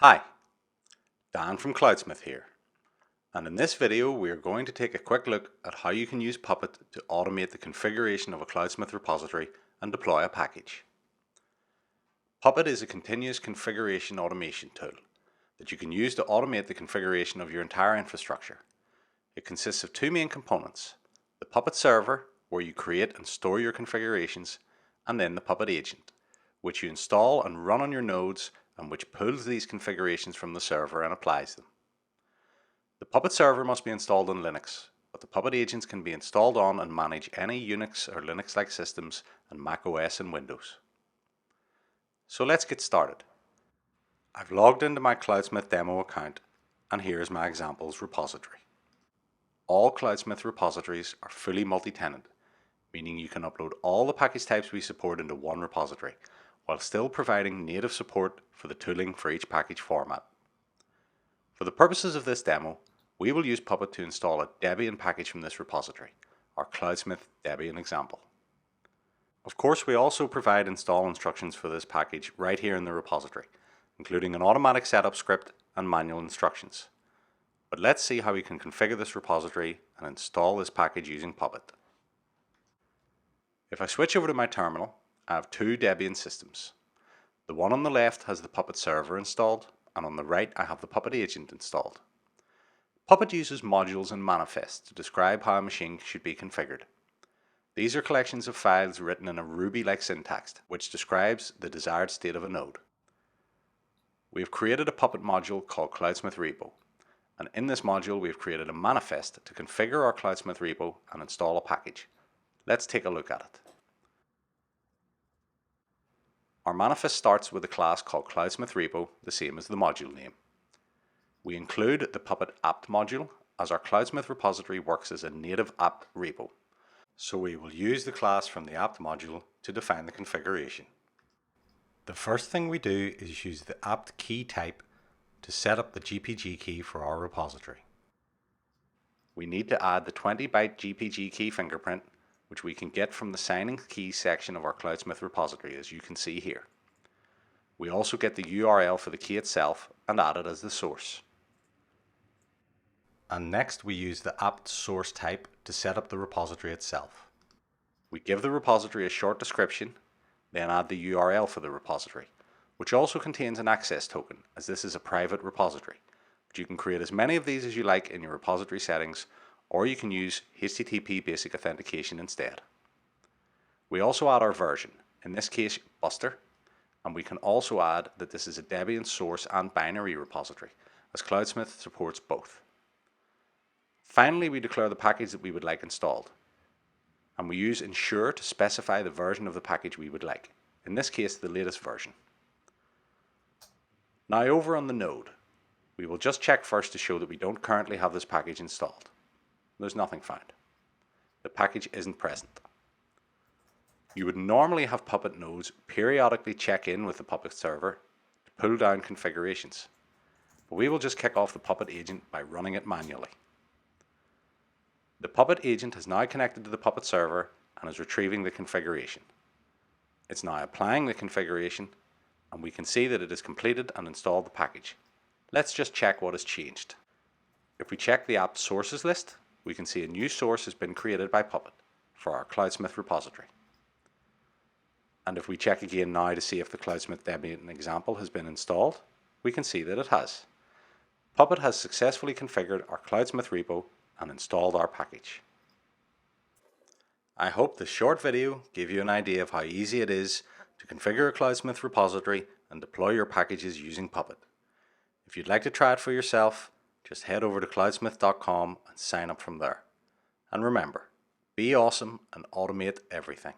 Hi, Dan from Cloudsmith here, and in this video we are going to take a quick look at how you can use Puppet to automate the configuration of a Cloudsmith repository and deploy a package. Puppet is a continuous configuration automation tool that you can use to automate the configuration of your entire infrastructure. It consists of two main components: the Puppet server, where you create and store your configurations, and then the Puppet agent, which you install and run on your nodes and which pulls these configurations from the server and applies them. The Puppet server must be installed on Linux, but the Puppet agents can be installed on and manage any Unix or Linux-like systems and Mac OS and Windows. So let's get started. I've logged into my Cloudsmith demo account, and here's my examples repository. All Cloudsmith repositories are fully multi-tenant, meaning you can upload all the package types we support into one repository, while still providing native support for the tooling for each package format. For the purposes of this demo, we will use Puppet to install a Debian package from this repository, our Cloudsmith Debian example. Of course, we also provide install instructions for this package right here in the repository, including an automatic setup script and manual instructions. But let's see how we can configure this repository and install this package using Puppet. If I switch over to my terminal, I have two Debian systems. The one on the left has the Puppet server installed, and on the right I have the Puppet agent installed. Puppet uses modules and manifests to describe how a machine should be configured. These are collections of files written in a Ruby-like syntax, which describes the desired state of a node. We have created a Puppet module called Cloudsmith Repo, and in this module we have created a manifest to configure our Cloudsmith repo and install a package. Let's take a look at it. Our manifest starts with a class called Cloudsmith Repo, the same as the module name. We include the Puppet apt module, as our Cloudsmith repository works as a native apt repo. So we will use the class from the apt module to define the configuration. The first thing we do is use the apt key type to set up the GPG key for our repository. We need to add the 20-byte GPG key fingerprint, which we can get from the signing keys section of our Cloudsmith repository, as you can see here. We also get the URL for the key itself and add it as the source. And next we use the apt source type to set up the repository itself. We give the repository a short description, then add the URL for the repository, which also contains an access token, as this is a private repository. But you can create as many of these as you like in your repository settings, or you can use HTTP basic authentication instead. We also add our version, in this case Buster, and we can also add that this is a Debian source and binary repository, as Cloudsmith supports both. Finally, we declare the package that we would like installed, and we use ensure to specify the version of the package we would like, in this case the latest version. Now over on the node, we will just check first to show that we don't currently have this package installed. There's nothing found. The package isn't present. You would normally have Puppet nodes periodically check in with the Puppet server to pull down configurations, but we will just kick off the Puppet agent by running it manually. The Puppet agent has now connected to the Puppet server and is retrieving the configuration. It's now applying the configuration, and we can see that it has completed and installed the package. Let's just check what has changed. If we check the apt sources list, we can see a new source has been created by Puppet for our Cloudsmith repository. And if we check again now to see if the Cloudsmith Debian example has been installed, we can see that it has. Puppet has successfully configured our Cloudsmith repo and installed our package. I hope this short video gave you an idea of how easy it is to configure a Cloudsmith repository and deploy your packages using Puppet. If you'd like to try it for yourself, just head over to cloudsmith.com and sign up from there. And remember, be awesome and automate everything.